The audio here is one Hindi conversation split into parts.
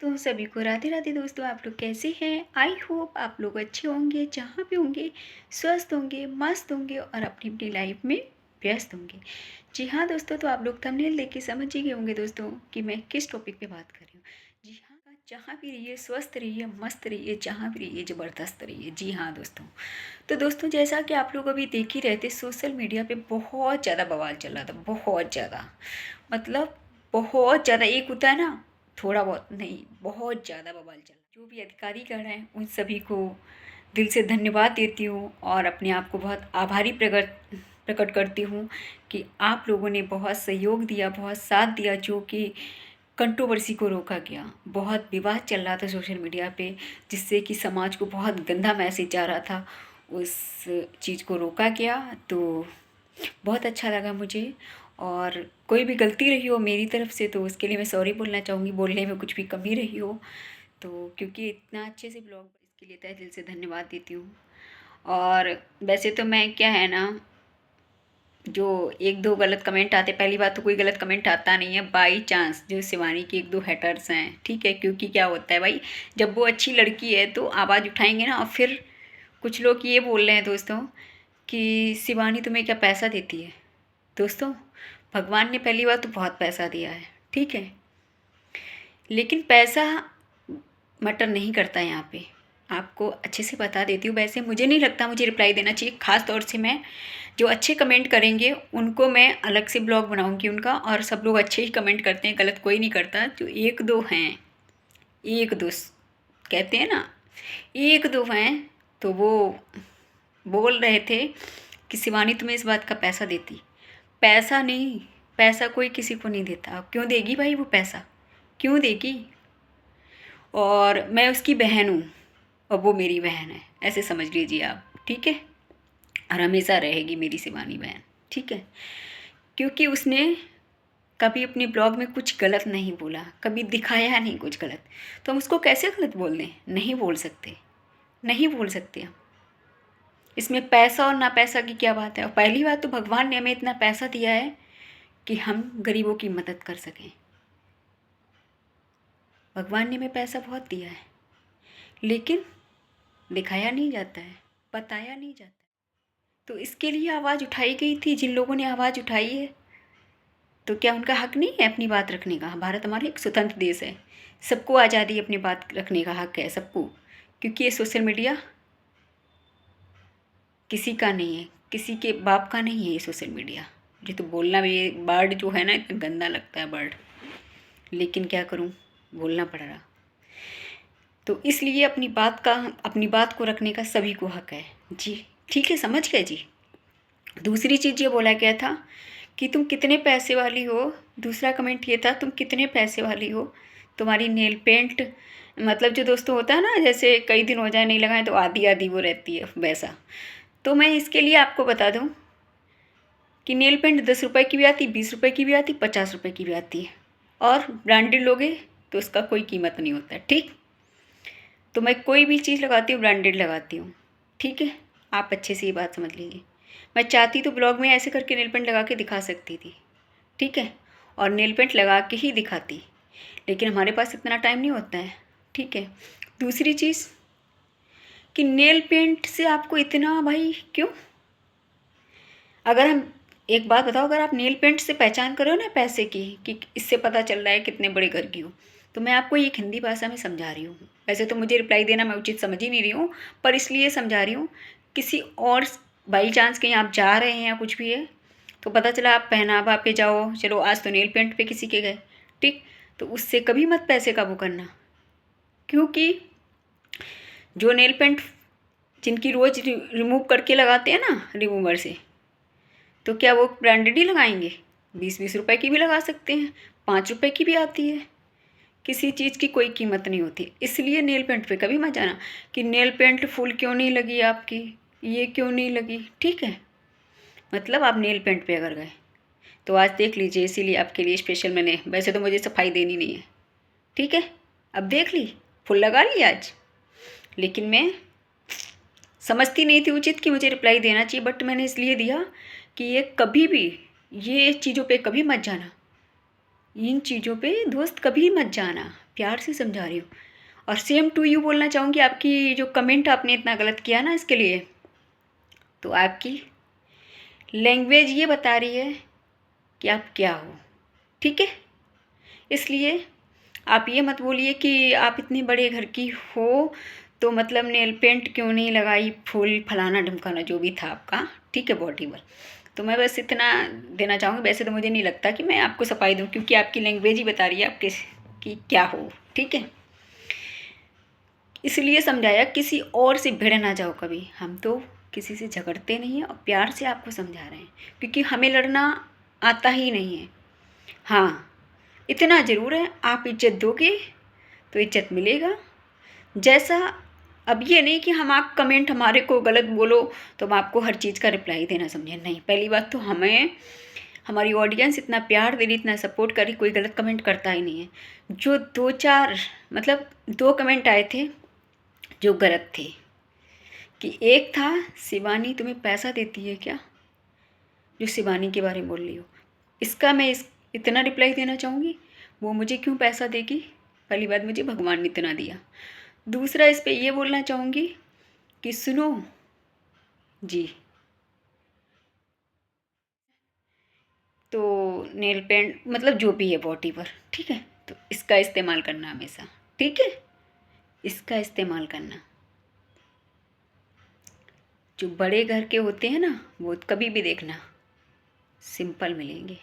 तो सभी को राधे राधे दोस्तों। आप लोग कैसे हैं? आई होप आप लोग अच्छे होंगे, जहाँ भी होंगे स्वस्थ होंगे, मस्त होंगे और अपनी अपनी लाइफ में व्यस्त होंगे। जी हाँ दोस्तों, तो आप लोग थंबनेल देख के समझ ही गए होंगे दोस्तों कि मैं किस टॉपिक पे बात कर रही हूँ। जी हाँ, जहाँ भी रहिए स्वस्थ रहिए, मस्त रहिए, जहाँ भी रहिए ज़बरदस्त रहिए। जी हाँ दोस्तों, तो दोस्तों जैसा कि आप लोग अभी देख ही रहे थे, सोशल मीडिया पे बहुत ज़्यादा बवाल चल रहा था, बहुत ज़्यादा, मतलब बहुत ज़्यादा। एक होता है ना, थोड़ा बहुत नहीं, बहुत ज़्यादा बवाल चला। जो भी अधिकारीगण हैं उन सभी को दिल से धन्यवाद देती हूँ और अपने आप को बहुत आभारी प्रकट प्रकट करती हूँ कि आप लोगों ने बहुत सहयोग दिया, बहुत साथ दिया, जो कि कंट्रोवर्सी को रोका गया। बहुत विवाद चल रहा था सोशल मीडिया पे, जिससे कि समाज को बहुत गंदा मैसेज जा रहा था, उस चीज़ को रोका गया। तो बहुत अच्छा लगा मुझे। और कोई भी गलती रही हो मेरी तरफ से तो उसके लिए मैं सॉरी बोलना चाहूँगी, बोलने में कुछ भी कमी रही हो तो, क्योंकि इतना अच्छे से ब्लॉग, इसके लिए तहे दिल से धन्यवाद देती हूँ। और वैसे तो मैं क्या है ना, जो एक दो गलत कमेंट आते, पहली बात तो कोई गलत कमेंट आता नहीं है, बाई चांस जो शिवानी के एक दो हेटर्स हैं, ठीक है। क्योंकि क्या होता है भाई, जब वो अच्छी लड़की है तो आवाज़ उठाएंगे ना। और फिर कुछ लोग ये बोल रहे हैं दोस्तों कि शिवानी तुम्हें क्या पैसा देती है। दोस्तों, भगवान ने पहली बार तो बहुत पैसा दिया है, ठीक है, लेकिन पैसा मैटर नहीं करता है यहाँ पे। आपको अच्छे से बता देती हूँ। वैसे मुझे नहीं लगता मुझे रिप्लाई देना चाहिए, ख़ास तौर से मैं, जो अच्छे कमेंट करेंगे उनको मैं अलग से ब्लॉग बनाऊँगी उनका। और सब लोग अच्छे ही कमेंट करते हैं, गलत कोई नहीं करता। जो एक दो हैं, एक दो कहते हैं ना, एक दो हैं, तो वो बोल रहे थे कि शिवानी तुम्हें इस बात का पैसा देती। पैसा नहीं, पैसा कोई किसी को नहीं देता। क्यों देगी भाई वो पैसा, क्यों देगी? और मैं उसकी बहन हूँ और वो मेरी बहन है, ऐसे समझ लीजिए आप, ठीक है। और हमेशा रहेगी मेरी शिवानी बहन, ठीक है। क्योंकि उसने कभी अपने ब्लॉग में कुछ गलत नहीं बोला, कभी दिखाया नहीं कुछ गलत, तो हम उसको कैसे गलत बोल दें? नहीं बोल सकते, नहीं बोल सकते हम। इसमें पैसा और ना पैसा की क्या बात है? और पहली बात तो भगवान ने हमें इतना पैसा दिया है कि हम गरीबों की मदद कर सकें। भगवान ने हमें पैसा बहुत दिया है, लेकिन दिखाया नहीं जाता है, बताया नहीं जाता। तो इसके लिए आवाज़ उठाई गई थी। जिन लोगों ने आवाज़ उठाई है, तो क्या उनका हक नहीं है अपनी बात रखने का? भारत हमारा एक स्वतंत्र देश है, सबको आज़ादी अपनी बात रखने का हक है, सबको। क्योंकि ये सोशल मीडिया किसी का नहीं है, किसी के बाप का नहीं है ये सोशल मीडिया। मुझे तो बोलना भी, ये वर्ड जो है ना, इतना गंदा लगता है वर्ड, लेकिन क्या करूं, बोलना पड़ रहा। तो इसलिए अपनी बात को रखने का सभी को हक है जी, ठीक है, समझ गए जी। दूसरी चीज़ ये बोला गया था कि तुम कितने पैसे वाली हो। दूसरा कमेंट ये था, तुम कितने पैसे वाली हो, तुम्हारी नेल पेंट, मतलब जो दोस्तों होता है ना, जैसे कई दिन हो जाए नहीं लगाए तो आधी आधी वो रहती है, वैसा। तो मैं इसके लिए आपको बता दूं कि नेल पेंट 10 रुपए की भी आती, 20 रुपए की भी आती, 50 रुपए की भी आती है। और ब्रांडेड लोगे तो उसका कोई कीमत नहीं होता है, ठीक। तो मैं कोई भी चीज़ लगाती हूँ ब्रांडेड लगाती हूँ, ठीक है। आप अच्छे से ये बात समझ लीजिए। मैं चाहती तो ब्लॉग में ऐसे करके नेल पेंट लगा के दिखा सकती थी, ठीक है, और नेल पेंट लगा के ही दिखाती, लेकिन हमारे पास इतना टाइम नहीं होता है, ठीक है। दूसरी चीज़ कि नेल पेंट से आपको इतना भाई क्यों? अगर हम, एक बात बताओ, अगर आप नेल पेंट से पहचान करो ना पैसे की, कि इससे पता चल रहा है कितने बड़े घर की हो, तो मैं आपको एक हिंदी भाषा में समझा रही हूँ। वैसे तो मुझे रिप्लाई देना मैं उचित समझ ही नहीं रही हूँ, पर इसलिए समझा रही हूँ। किसी और बाई चांस कहीं आप जा रहे हैं या कुछ भी है, तो पता चला आप पहनावा पे जाओ, चलो आज तो नेल पेंट पे किसी के गए, ठीक, तो उससे कभी मत पैसे काबू करना। क्योंकि जो नेल पेंट जिनकी रोज़ रिमूव करके लगाते हैं ना रिमूवर से, तो क्या वो ब्रांडेड ही लगाएंगे? 20-20 रुपए की भी लगा सकते हैं, 5 रुपए की भी आती है। किसी चीज़ की कोई कीमत नहीं होती। इसलिए नेल पेंट पे कभी मत जाना कि नेल पेंट फुल क्यों नहीं लगी आपकी, ये क्यों नहीं लगी, ठीक है। मतलब आप नेल पेंट पे अगर गए तो आज देख लीजिए, इसीलिए आपके लिए स्पेशल मैंने, वैसे तो मुझे सफाई देनी नहीं है, ठीक है, अब देख ली, फुल लगा ली आज। लेकिन मैं समझती नहीं थी उचित कि मुझे रिप्लाई देना चाहिए, बट मैंने इसलिए दिया कि ये कभी भी, ये चीज़ों पे कभी मत जाना, इन चीज़ों पे दोस्त कभी मत जाना। प्यार से समझा रही हूँ। और सेम टू यू बोलना चाहूँगी, आपकी जो कमेंट आपने इतना गलत किया ना, इसके लिए तो आपकी लैंग्वेज ये बता रही है कि आप क्या हो, ठीक है। इसलिए आप ये मत बोलिए कि आप इतने बड़े घर की हो तो मतलब नेल पेंट क्यों नहीं लगाई, फूल फलाना ढमकाना जो भी था आपका, ठीक है, बॉडी। तो मैं बस इतना देना चाहूँगी। वैसे तो मुझे नहीं लगता कि मैं आपको सफाई दूँ, क्योंकि आपकी लैंग्वेज ही बता रही है आप कि क्या हो, ठीक है। इसलिए समझाया, किसी और से भिड़ ना जाओ कभी। हम तो किसी से झगड़ते नहीं हैं और प्यार से आपको समझा रहे हैं, क्योंकि हमें लड़ना आता ही नहीं है। हाँ, इतना ज़रूर है, आप इज्जत दोगे तो इज्जत मिलेगा। जैसा अब ये नहीं कि हम आप कमेंट हमारे को गलत बोलो तो हम आपको हर चीज़ का रिप्लाई देना समझें, नहीं। पहली बात तो हमें हमारी ऑडियंस इतना प्यार दे रही, इतना सपोर्ट करी, कोई गलत कमेंट करता ही नहीं है। जो 2-4 मतलब 2 कमेंट आए थे जो गलत थे, कि एक था शिवानी तुम्हें पैसा देती है क्या, जो शिवानी के बारे में बोल रही हो। इसका मैं इतना रिप्लाई देना चाहूँगी, वो मुझे क्यों पैसा देगी, पहली बात मुझे भगवान ने इतना दिया। दूसरा इस पे ये बोलना चाहूँगी कि सुनो जी, तो नेल पेंट मतलब जो भी है बॉडी पर, ठीक है, तो इसका इस्तेमाल करना हमेशा, ठीक है, इसका इस्तेमाल करना। जो बड़े घर के होते हैं ना, वो कभी भी देखना सिंपल मिलेंगे,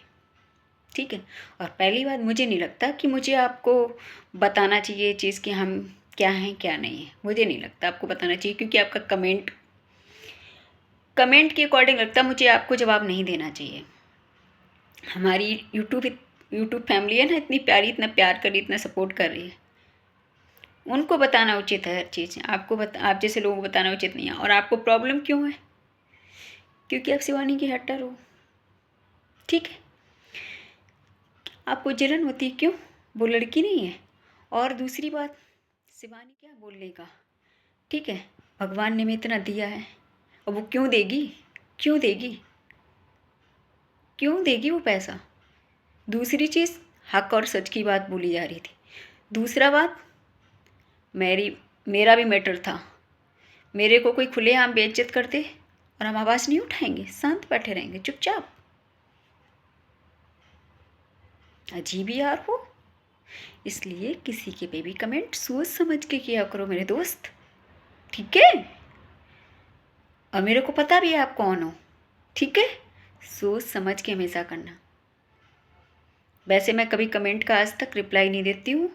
ठीक है। और पहली बात, मुझे नहीं लगता कि मुझे आपको बताना चाहिए ये चीज़ कि हम क्या हैं क्या नहीं है। मुझे नहीं लगता आपको बताना चाहिए, क्योंकि आपका कमेंट के अकॉर्डिंग लगता है मुझे आपको जवाब नहीं देना चाहिए। हमारी यूट्यूब फैमिली है ना, इतनी प्यारी, इतना प्यार कर रही, इतना सपोर्ट कर रही है, उनको बताना उचित है हर चीज़। आप जैसे लोगों को बताना उचित नहीं है। और आपको प्रॉब्लम क्यों है, क्योंकि आप शिवानी की हेटर हो, ठीक है। आपको जलन होती है, क्यों, वो लड़की नहीं है। और दूसरी बात, शिवानी क्या बोलने का, ठीक है, भगवान ने हमें इतना दिया है और वो क्यों देगी, क्यों देगी, क्यों देगी वो पैसा। दूसरी चीज़, हक और सच की बात बोली जा रही थी। दूसरा बात, मेरा भी मैटर था। मेरे को कोई खुलेआम बेइज्जत कर दे और हम आवाज़ नहीं उठाएंगे, शांत बैठे रहेंगे चुपचाप। अजीब यार हो। इसलिए किसी के पे भी कमेंट सोच समझ के किया करो मेरे दोस्त, ठीक है। और मेरे को पता भी है आप कौन हो, ठीक है। सोच समझ के हमेशा करना। वैसे मैं कभी कमेंट का आज तक रिप्लाई नहीं देती हूँ।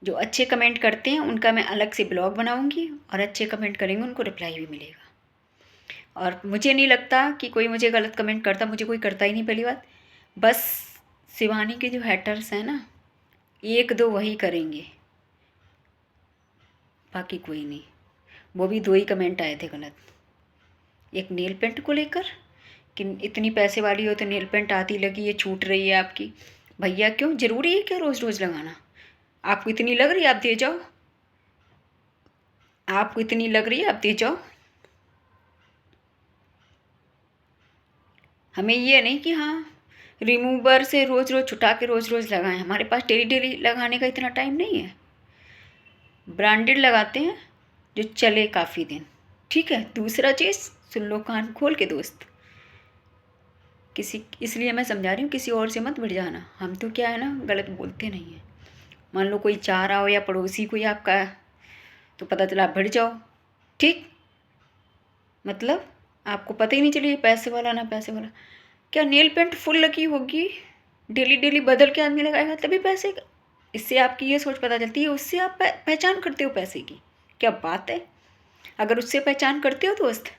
जो अच्छे कमेंट करते हैं उनका मैं अलग से ब्लॉग बनाऊंगी, और अच्छे कमेंट करेंगे उनको रिप्लाई भी मिलेगा। और मुझे नहीं लगता कि कोई मुझे गलत कमेंट करता, मुझे कोई करता ही नहीं पहली बात। बस शिवानी के जो हैटर्स हैं ना, 1-2 वही करेंगे, बाकी कोई नहीं। वो भी 2 ही कमेंट आए थे गलत। एक नेल पेंट को लेकर कि इतनी पैसे वाली हो तो नेल पेंट आती लगी, ये छूट रही है आपकी। भैया क्यों, ज़रूरी है क्या रोज़ रोज़ लगाना। आपको इतनी लग रही है आप दे जाओ, आपको इतनी लग रही है आप दे जाओ। हमें ये नहीं कि हाँ रिमूवर से रोज़ रोज़ छुटा के रोज़ रोज़ लगाएं। हमारे पास डेली डेली लगाने का इतना टाइम नहीं है। ब्रांडेड लगाते हैं जो चले काफ़ी दिन, ठीक है। दूसरा चीज़, सुन लो कान खोल के दोस्त, इसलिए मैं समझा रही हूँ, किसी और से मत भिड़ जाना। हम तो क्या है ना, गलत बोलते नहीं हैं। मान लो कोई चाह रहा हो या पड़ोसी कोई आपका, तो पता चला आप भिड़ जाओ, ठीक। मतलब आपको पता ही नहीं चले पैसे वाला ना पैसे वाला। क्या नेल पेंट फुल लगी होगी, डेली डेली बदल के आदमी लगाएगा तभी पैसे, इससे आपकी ये सोच पता चलती है, उससे आप पहचान करते हो पैसे की, क्या बात है। अगर उससे पहचान करते हो दोस्त,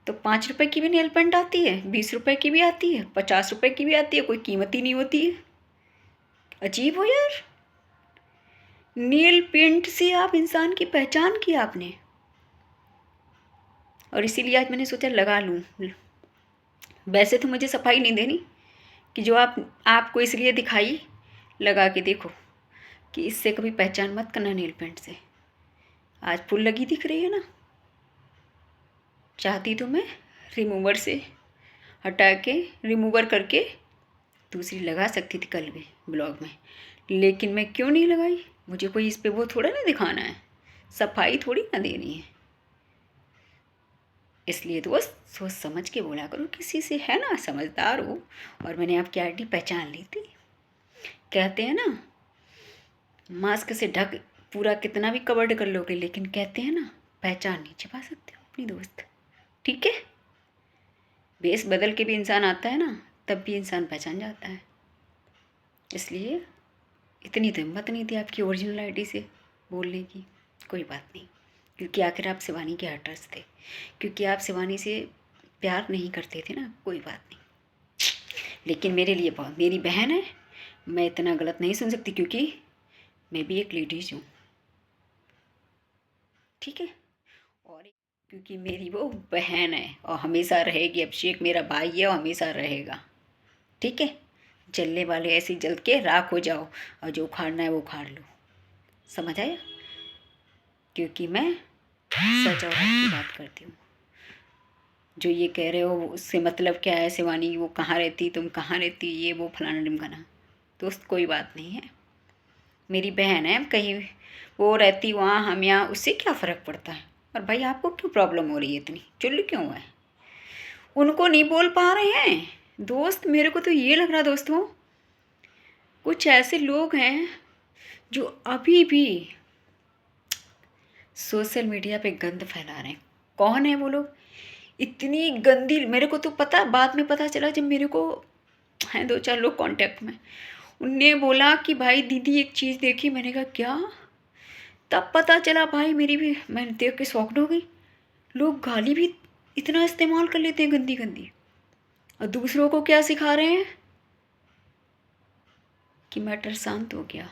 तो 5 रुपए की भी नेल पेंट आती है, 20 रुपए की भी आती है, 50 रुपए की भी आती है, कोई कीमत ही नहीं होती है। अजीब हो यार। नेल पेंट से आप इंसान की पहचान की आपने, और इसीलिए आज मैंने सोचा लगा लूँ। वैसे तो मुझे सफाई नहीं देनी कि जो आपको इसलिए दिखाई, लगा के देखो कि इससे कभी पहचान मत करना नेल पेंट से। आज फुल लगी दिख रही है ना, चाहती तो मैं रिमूवर से हटा के, रिमूवर करके दूसरी लगा सकती थी कल भी ब्लॉग में, लेकिन मैं क्यों नहीं लगाई? मुझे कोई इस पे वो थोड़ा ना दिखाना है, सफाई थोड़ी ना देनी है। इसलिए दोस्त सोच समझ के बोला करो किसी से, है ना, समझदार हो। और मैंने आपकी आईडी पहचान ली थी। कहते हैं ना, मास्क से ढक पूरा कितना भी कवर्ड कर लोगे, लेकिन कहते हैं ना, पहचान नहीं छिपा सकते हो अपनी दोस्त। ठीक है, बेस बदल के भी इंसान आता है ना, तब भी इंसान पहचान जाता है। इसलिए इतनी तो हिम्मत नहीं थी आपकी ओरिजिनल आईडी से बोलने की। कोई बात नहीं, क्योंकि आखिर आप शिवानी के हटर्स थे, क्योंकि आप शिवानी से प्यार नहीं करते थे ना। कोई बात नहीं, लेकिन मेरे लिए बहुत, मेरी बहन है, मैं इतना गलत नहीं सुन सकती, क्योंकि मैं भी एक लेडीज हूँ। ठीक है, और क्योंकि मेरी वो बहन है और हमेशा रहेगी। अभिषेक मेरा भाई है और हमेशा रहेगा। ठीक है, जलने वाले ऐसे ही जल के राख हो जाओ, और जो उखाड़ना है वो उखाड़ लो। समझ आया? क्योंकि मैं सच और हक की बात करती हूँ। जो ये कह रहे हो उससे मतलब क्या है शिवानी, वो कहाँ रहती, तुम कहाँ रहती, ये वो फलाना ढिमकाना। दोस्त कोई बात नहीं है, मेरी बहन है, कहीं वो रहती वहाँ, हम यहाँ, उससे क्या फ़र्क पड़ता है। और भाई आपको क्यों प्रॉब्लम हो रही है, इतनी चुल्ली क्यों है? उनको नहीं बोल पा रहे हैं दोस्त। मेरे को तो ये लग रहा दोस्तों, कुछ ऐसे लोग हैं जो अभी भी सोशल मीडिया पे गंद फैला रहे हैं। कौन है वो लोग? इतनी गंदी, मेरे को तो पता, बाद में पता चला जब मेरे को हैं 2-4 लोग कांटेक्ट में, उनने बोला कि भाई दीदी एक चीज़ देखी। मैंने कहा क्या? तब पता चला भाई, मेरी भी, मैंने देख के शॉक्ड हो गई। लोग गाली भी इतना इस्तेमाल कर लेते हैं, गंदी गंदी, और दूसरों को क्या सिखा रहे हैं कि मैटर शांत हो गया।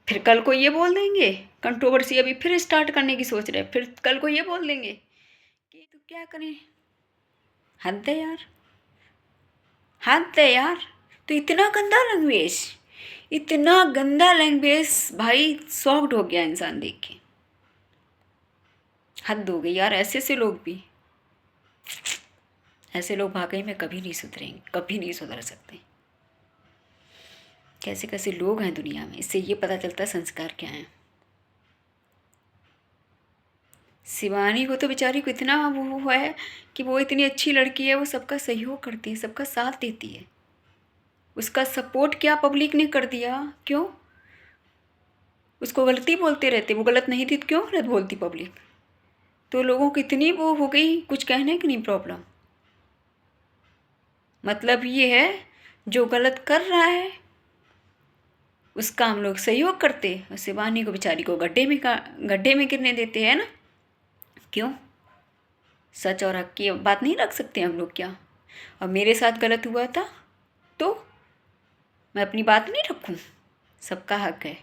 फिर कल को ये बोल देंगे, कंट्रोवर्सी अभी फिर स्टार्ट करने की सोच रहे हैं, फिर कल को ये बोल देंगे कि तो क्या करें। हद है यार, हद है यार। तो इतना गंदा लैंग्वेज, इतना गंदा लैंग्वेज, भाई शॉक्ड हो गया इंसान देख के। हद हो गई यार, ऐसे से लोग भी, ऐसे लोग वाकई में कभी नहीं सुधरेंगे, कभी नहीं सुधर सकते। कैसे कैसे लोग हैं दुनिया में, इससे ये पता चलता है संस्कार क्या है। शिवानी को तो बेचारी को इतना वो है कि वो इतनी अच्छी लड़की है, वो सबका सहयोग करती है, सबका साथ देती है। उसका सपोर्ट क्या पब्लिक ने कर दिया? क्यों? उसको गलती बोलते रहते, वो गलत नहीं थी तो क्यों गलत बोलती पब्लिक? तो लोगों को इतनी वो हो गई, कुछ कहने की नहीं प्रॉब्लम। मतलब ये है, जो गलत कर रहा है उसका हम लोग सहयोग करते, और शिवानी को बेचारी को गड्ढे में गिरने देते हैं ना। क्यों? सच और हक की बात नहीं रख सकते हम लोग क्या? और मेरे साथ गलत हुआ था तो मैं अपनी बात नहीं रखूं? सबका हक है,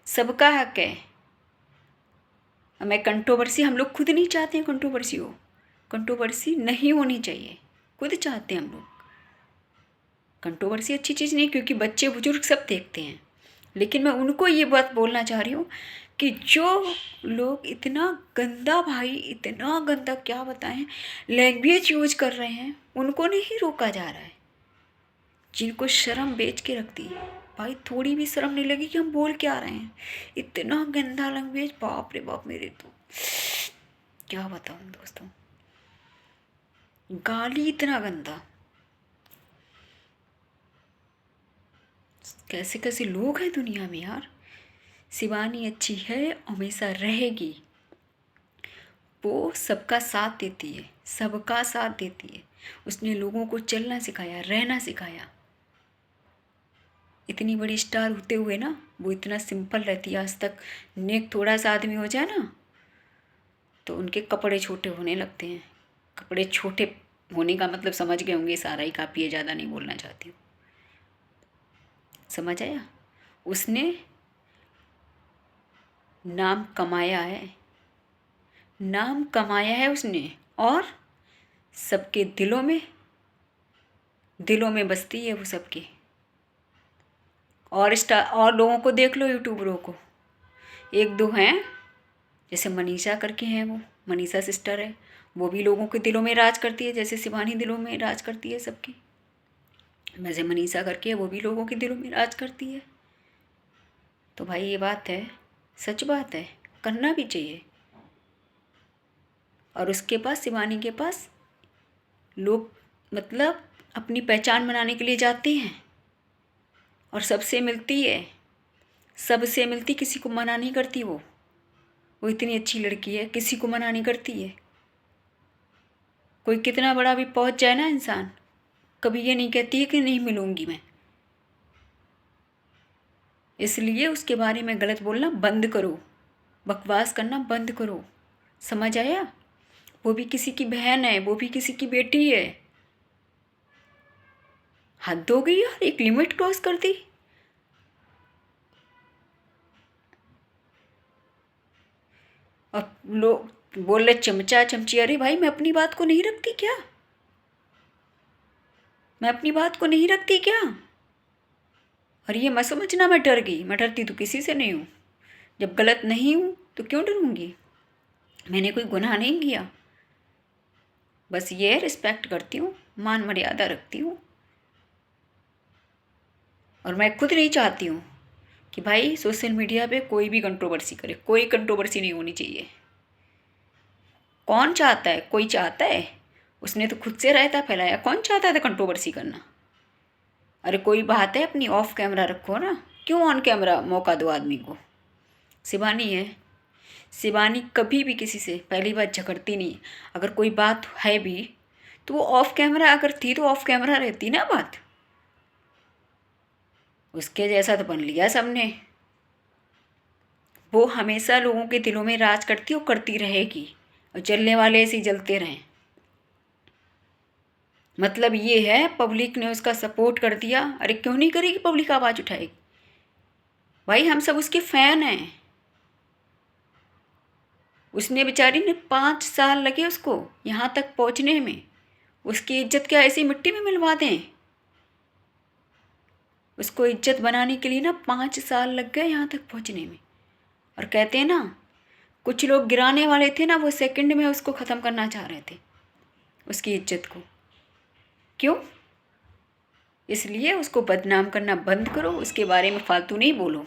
सबका हक है। और मैं कंट्रोवर्सी, हम लोग खुद नहीं चाहते हैं कंट्रोवर्सी हो, कंट्रोवर्सी नहीं होनी चाहिए, खुद चाहते हैं हम लोग। कंट्रोवर्सी अच्छी चीज़ नहीं, क्योंकि बच्चे बुजुर्ग सब देखते हैं। लेकिन मैं उनको ये बात बोलना चाह रही हूँ कि जो लोग इतना गंदा, भाई इतना गंदा क्या बताएं, लैंग्वेज यूज कर रहे हैं, उनको नहीं रोका जा रहा है। जिनको शर्म बेच के रखती है, भाई थोड़ी भी शर्म नहीं लगी कि हम बोल के आ रहे हैं। इतना गंदा लैंग्वेज, बाप रे बाप, मेरे तो क्या बताऊँ दोस्तों, गाली इतना गंदा। कैसे कैसे लोग हैं दुनिया में यार। शिवानी अच्छी है, हमेशा रहेगी। वो सबका साथ देती है, सबका साथ देती है। उसने लोगों को चलना सिखाया, रहना सिखाया। इतनी बड़ी स्टार होते हुए ना, वो इतना सिंपल रहती है आज तक। नेक थोड़ा सा आदमी हो जाए ना तो उनके कपड़े छोटे होने लगते हैं। कपड़े छोटे होने का मतलब समझ गए होंगे, सारा ही काफ़ी है, ज़्यादा नहीं बोलना चाहती हूँ। समझ आया? उसने नाम कमाया है, नाम कमाया है उसने, और सबके दिलों में बसती है वो सबके। और लोगों को देख लो, यूट्यूबरों को, एक दो हैं, जैसे मनीषा करके हैं, वो मनीषा सिस्टर है, वो भी लोगों के दिलों में राज करती है, जैसे शिवानी दिलों में राज करती है सबकी। वैसे मनीषा करके है, वो भी लोगों के दिलों में राज करती है। तो भाई ये बात है, सच बात है, करना भी चाहिए। और उसके पास, शिवानी के पास लोग मतलब अपनी पहचान बनाने के लिए जाते हैं और सबसे मिलती है, सबसे मिलती, किसी को मना नहीं करती। वो इतनी अच्छी लड़की है, किसी को मना नहीं करती है। कोई कितना बड़ा भी पहुंच जाए ना इंसान, कभी ये नहीं कहती है कि नहीं मिलूंगी मैं। इसलिए उसके बारे में गलत बोलना बंद करो, बकवास करना बंद करो, समझ आया? वो भी किसी की बहन है, वो भी किसी की बेटी है। हद हो गई यार, एक लिमिट क्रॉस कर दी। और लोग बोल रहे चमचा चमची। अरे भाई, मैं अपनी बात को नहीं रखती क्या? मैं अपनी बात को नहीं रखती क्या? और ये मत समझना मैं डर गई, मैं डरती तो किसी से नहीं हूँ। जब गलत नहीं हूँ तो क्यों डरूँगी? मैंने कोई गुनाह नहीं किया। बस ये रिस्पेक्ट करती हूँ, मान मर्यादा रखती हूँ। और मैं खुद नहीं चाहती हूँ कि भाई सोशल मीडिया पे कोई भी कंट्रोवर्सी करे। कोई कंट्रोवर्सी नहीं होनी चाहिए। कौन चाहता है? कोई चाहता है? उसने तो खुद से रायता फैलाया। कौन चाहता था कंट्रोवर्सी करना? अरे कोई बात है, अपनी ऑफ कैमरा रखो ना, क्यों ऑन कैमरा मौका दो आदमी को? शिवानी है, शिवानी कभी भी किसी से पहली बात झगड़ती नहीं। अगर कोई बात है भी तो वो ऑफ कैमरा, अगर थी तो ऑफ कैमरा रहती ना बात। उसके जैसा तो बन लिया सबने। वो हमेशा लोगों के दिलों में राज करती और करती रहेगी, और जलने वाले ऐसे ही जलते रहें। मतलब ये है, पब्लिक ने उसका सपोर्ट कर दिया। अरे क्यों नहीं करेगी पब्लिक, आवाज़ उठाएगी। भाई हम सब उसके फ़ैन हैं। उसने बेचारी ने 5 साल लगे उसको यहाँ तक पहुँचने में। उसकी इज्जत क्या ऐसी मिट्टी में मिलवा दें? उसको इज्जत बनाने के लिए ना 5 साल लग गए यहाँ तक पहुँचने में। और कहते हैं ना, कुछ लोग गिराने वाले थे ना, वो सेकंड में उसको ख़त्म करना चाह रहे थे, उसकी इज्जत को। क्यों? इसलिए उसको बदनाम करना बंद करो, उसके बारे में फालतू नहीं बोलो।